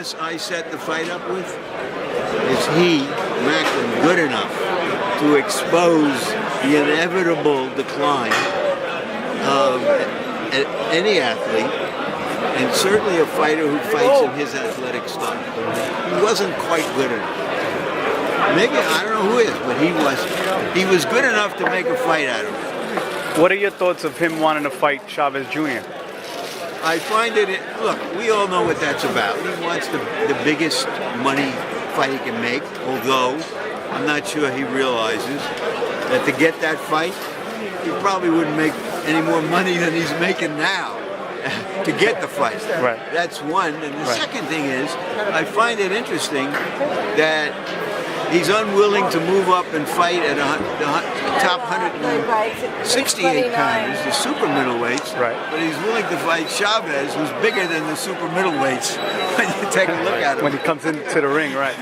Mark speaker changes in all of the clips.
Speaker 1: chance I set the fight up with? Is he, Macklin, good enough to expose the inevitable decline of any athlete, and certainly a fighter who fights in his athletic style? He wasn't quite good enough. Maybe, I don't know who is, but he was good enough to make a fight out of it.
Speaker 2: What are your thoughts of him wanting to fight Chavez Jr.?
Speaker 1: I find it, look, we all know what that's about. He wants the biggest money fight he can make, although I'm not sure he realizes that to get that fight, he probably wouldn't make any more money than he's making now to get the fight.
Speaker 2: Right.
Speaker 1: That's one. And the second thing is, I find it interesting that he's unwilling to move up and fight at the top 168 pounders, the super middleweights.
Speaker 2: Right.
Speaker 1: But he's willing to fight Chavez, who's bigger than the super middleweights. When you take a look at him.
Speaker 2: When he comes into the ring, right.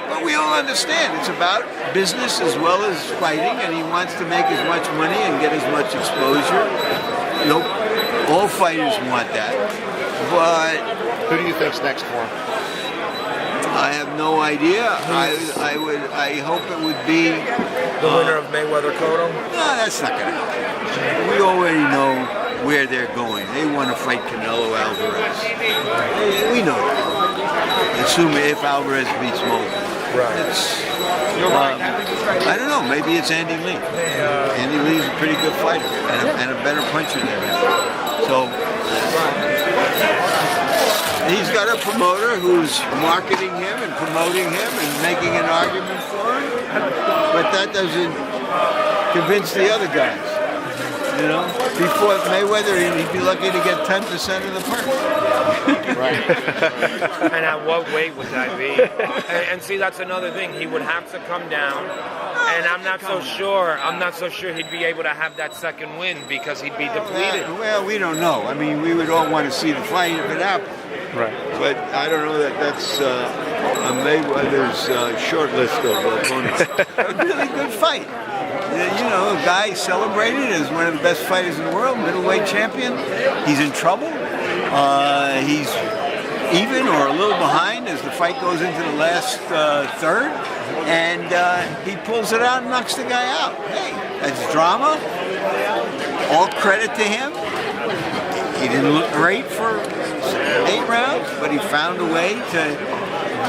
Speaker 1: But we all understand it's about business as well as fighting, and he wants to make as much money and get as much exposure. All fighters want that. But
Speaker 3: who do you think's next for him?
Speaker 1: I have no idea. I hope it would be
Speaker 4: the winner of Mayweather Cotto.
Speaker 1: No, that's not going to happen. We already know where they're going. They want to fight Canelo Alvarez. We know that. Assuming if Alvarez beats Mo.
Speaker 4: Right.
Speaker 1: I don't know. Maybe it's Andy Lee. Andy Lee's a pretty good fighter and a better puncher than him. So. He's got a promoter who's marketing him and promoting him and making an argument for him, but that doesn't convince the other guys. You know, before Mayweather, he'd be lucky to get 10% of the purse.
Speaker 4: Right. And at what weight would that be? And see, that's another thing. He would have to come down, and I'm not so sure he'd be able to have that second win because he'd be depleted.
Speaker 1: Well, we don't know. I mean, we would all want to see the fight if it happened.
Speaker 2: Right.
Speaker 1: But I don't know that that's on Mayweather's short list of opponents. A really good fight. You know, a guy celebrated as one of the best fighters in the world, middleweight champion. He's in trouble. He's even or a little behind as the fight goes into the last third. And he pulls it out and knocks the guy out. Hey, that's drama. All credit to him. He didn't look great for 8 rounds, but he found a way to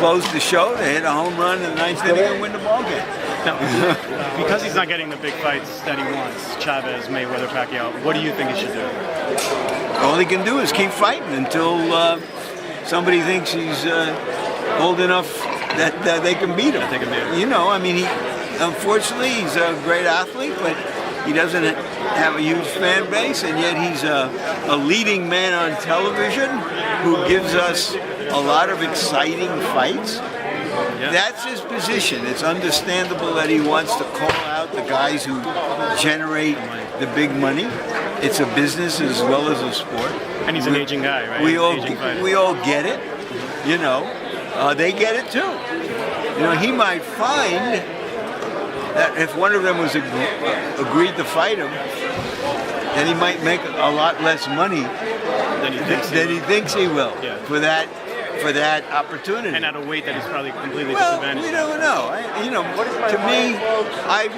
Speaker 1: close the show, to hit a home run in the 9th inning and win the ball game.
Speaker 2: Now, because he's not getting the big fights that he wants, Chavez, Mayweather, Pacquiao, what do you think he should do?
Speaker 1: All he can do is keep fighting until somebody thinks he's old enough that they can beat him. You know, I mean, unfortunately, he's a great athlete, but he doesn't have a huge fan base, and yet he's a leading man on television who gives us a lot of exciting fights. Yeah. That's his position. It's understandable that he wants to call out the guys who generate the big money. It's a business as well as a sport.
Speaker 2: And he's an aging guy, right?
Speaker 1: We all get it. You know, they get it too. You know, he might find that if one of them was agreed to fight him, then he might make a lot less money than he thinks he will for that opportunity.
Speaker 2: And at a weight that is probably completely disadvantaged.
Speaker 1: We never know. To me, I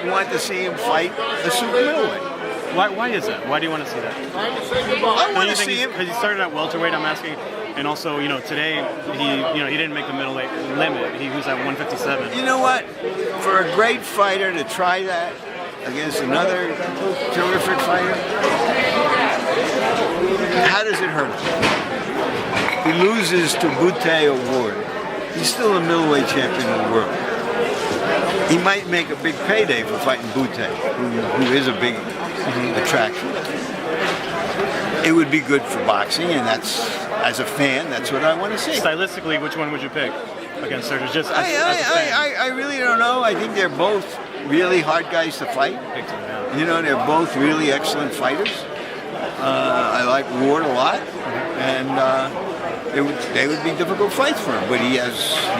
Speaker 1: want to see him fight a super middleweight.
Speaker 2: Why is that? Why do you want to see that?
Speaker 1: I want to see him
Speaker 2: because he started at welterweight. I'm asking. And also, today he didn't make the middleweight limit. He was at 157.
Speaker 1: You know what? For a great fighter to try that against another terrific fighter, how does it hurt him? He loses to Butte Award. He's still a middleweight champion of the world. He might make a big payday for fighting Butte, who is a big attraction. It would be good for boxing, and as a fan, that's what I want to see.
Speaker 2: Stylistically, which one would you pick against Sergio? Just as a fan.
Speaker 1: I really don't know. I think they're both really hard guys to fight. They're both really excellent fighters. I like Ward a lot, and they would be difficult fights for him. But he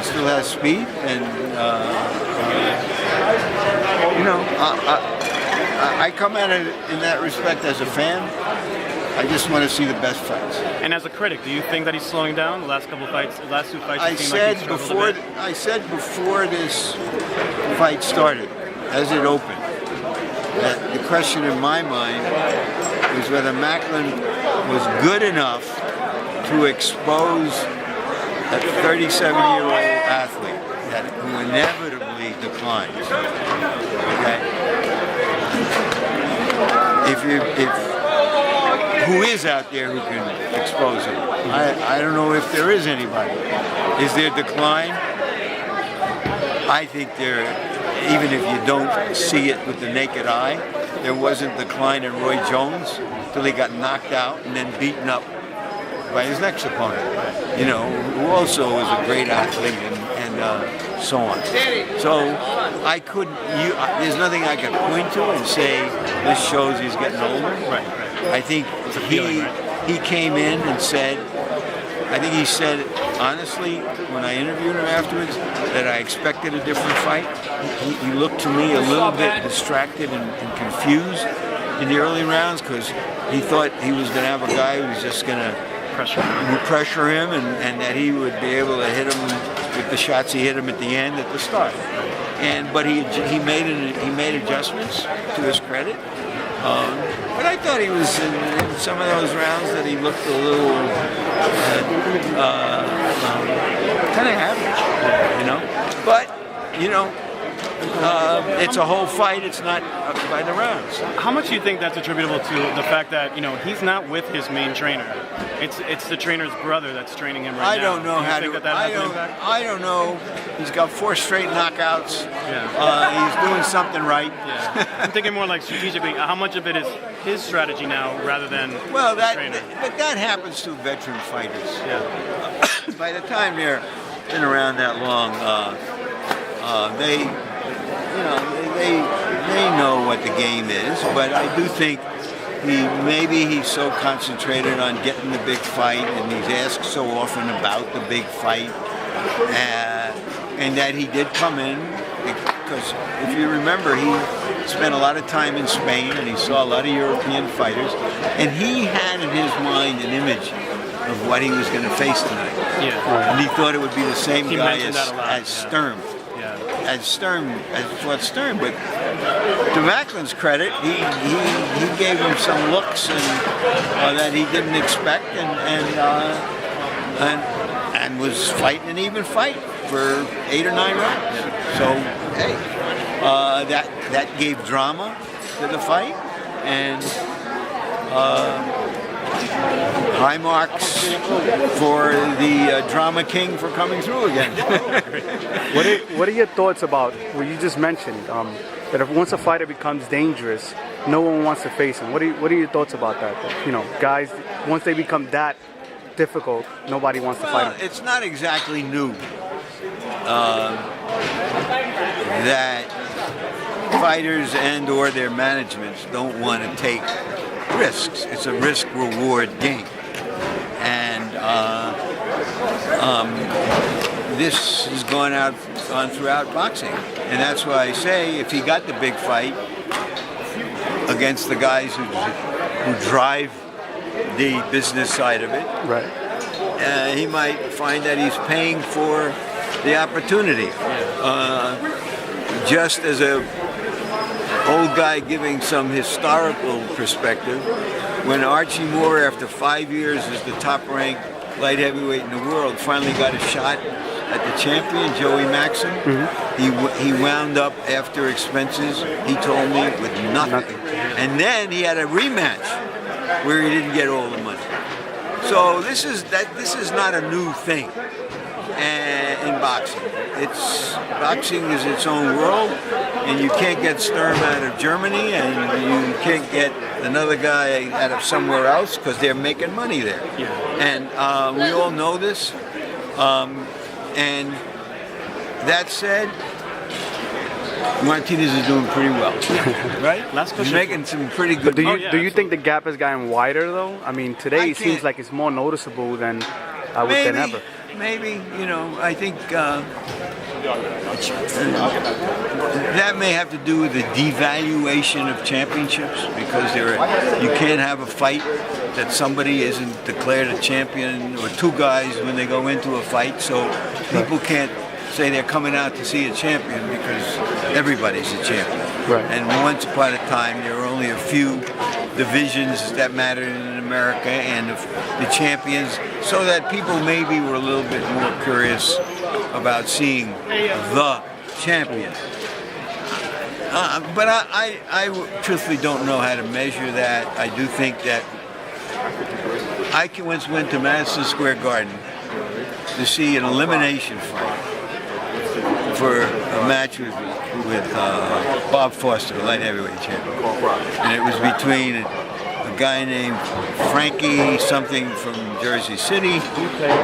Speaker 1: still has speed, and I come at it in that respect as a fan. I just want to see the best fights.
Speaker 2: And as a critic, do you think that he's slowing down? The last couple fights, the last two fights,
Speaker 1: I
Speaker 2: it seemed
Speaker 1: said
Speaker 2: like he struggled a bit.
Speaker 1: before this fight started, as it opened, that the question in my mind was whether Macklin was good enough to expose a 37-year-old athlete who inevitably declines. Okay? Who is out there who can expose him? I don't know if there is anybody. Is there decline? I think there, even if you don't see it with the naked eye, there wasn't decline in Roy Jones till he got knocked out and then beaten up by his next opponent, who also was a great athlete and so on. So I couldn't, there's nothing I could point to and say this shows he's getting older.
Speaker 2: Right.
Speaker 1: I think he came in and said, I think he said, honestly, when I interviewed him afterwards, that I expected a different fight. He looked to me a little bit distracted and confused in the early rounds because he thought he was going to have a guy who was just going to pressure him and that he would be able to hit him with the shots he hit him at the end at the start. But he made adjustments to his credit. But I thought he was in some of those rounds that he looked a little kind of average, But it's a whole fight. It's not by the rounds.
Speaker 2: How much do you think that's attributable to the fact that he's not with his main trainer? It's the trainer's brother that's training him right now.
Speaker 1: I don't know how to. I don't know. He's got 4 straight knockouts.
Speaker 2: Yeah.
Speaker 1: He's doing something right.
Speaker 2: Yeah. I'm thinking more like strategically. How much of it is his strategy now rather than the trainer?
Speaker 1: But that happens to veteran fighters.
Speaker 2: Yeah.
Speaker 1: By the time they're been around that long, they know what the game is. But I do think he's so concentrated on getting the big fight, and he's asked so often about the big fight, and that he did come in because if you remember, he spent a lot of time in Spain and he saw a lot of European fighters, and he had in his mind an image of what he was going to face tonight.
Speaker 2: Yeah.
Speaker 1: And he thought it would be the same guy as Sturm.
Speaker 2: Yeah.
Speaker 1: As fought Sturm, but to Macklin's credit, he gave him some looks that he didn't expect, and was fighting an even fight for 8 or 9 rounds. So hey, that gave drama to the fight, and high marks for the drama king for coming through again.
Speaker 5: What are your thoughts about what you just mentioned? That if once a fighter becomes dangerous, no one wants to face him. What are your thoughts about that? Guys, once they become that difficult, nobody wants to fight them.
Speaker 1: It's not exactly new that fighters and or their managements don't want to take risks. It's a risk-reward game, and this has gone throughout boxing, and that's why I say if he got the big fight against the guys who drive the business side of it,
Speaker 5: right?
Speaker 1: He might find that he's paying for the opportunity. Just as a old guy giving some historical perspective, when Archie Moore, after 5 years as the top-ranked light heavyweight in the world, finally got a shot at the champion, Joey Maxim, he wound up, after expenses, he told me, with nothing. And then he had a rematch where he didn't get all the money. So this is not a new thing in boxing. Boxing is its own world, and you can't get Sturm out of Germany, and you can't get another guy out of somewhere else because they're making money there.
Speaker 2: Yeah.
Speaker 1: And we all know this. And that said, Martinez is doing pretty well, right?
Speaker 2: Last question.
Speaker 1: He's making some pretty good.
Speaker 5: Do you think the gap has gotten wider though? I mean, today it seems like it's more noticeable than ever.
Speaker 1: Maybe, I think that may have to do with the devaluation of championships because you can't have a fight that somebody isn't declared a champion or two guys when they go into a fight, so people can't say they're coming out to see a champion because everybody's a champion.
Speaker 5: Right.
Speaker 1: And once upon a time, there were only a few divisions that mattered in America and the champions, so that people maybe were a little bit more curious about seeing the champion. But I truthfully don't know how to measure that. I do think that I once went to Madison Square Garden to see an elimination fight for a match with Bob Foster, the light heavyweight champion. And it was between a guy named Frankie something from Jersey City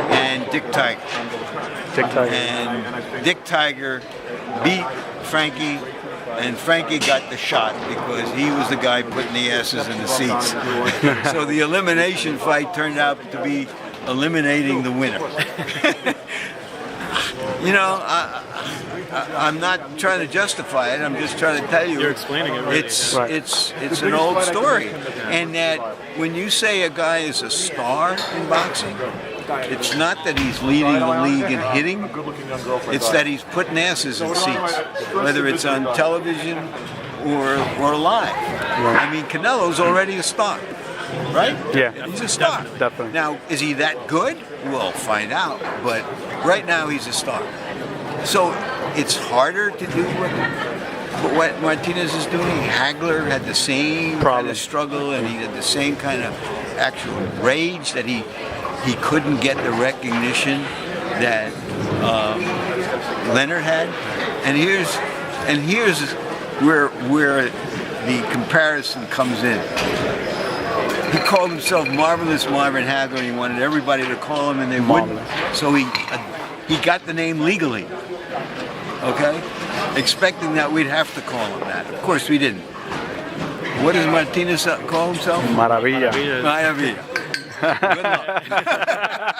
Speaker 1: and Dick Tiger. And Dick Tiger beat Frankie, and Frankie got the shot because he was the guy putting the asses in the seats. So the elimination fight turned out to be eliminating the winner. You know, I'm not trying to justify it. I'm just trying to tell you.
Speaker 2: You're explaining it. Right?
Speaker 1: It's an old story, and that when you say a guy is a star in boxing, it's not that he's leading the league in hitting. It's that he's putting asses in seats, whether it's on television or live. I mean, Canelo's already a star, right?
Speaker 5: Yeah.
Speaker 1: He's a star.
Speaker 5: Definitely.
Speaker 1: Now, is he that good? We'll find out. But right now, he's a star. So it's harder to do what Martinez is doing. Hagler had the same kind of struggle, and he had the same kind of actual rage that he couldn't get the recognition that Leonard had. And here's where the comparison comes in. He called himself Marvelous Marvin Hagler, and he wanted everybody to call him, and they wouldn't. So he got the name legally, okay? Expecting that we'd have to call him that. Of course we didn't. What does Martinez call himself?
Speaker 5: Maravilla.
Speaker 1: Maravilla. Good luck.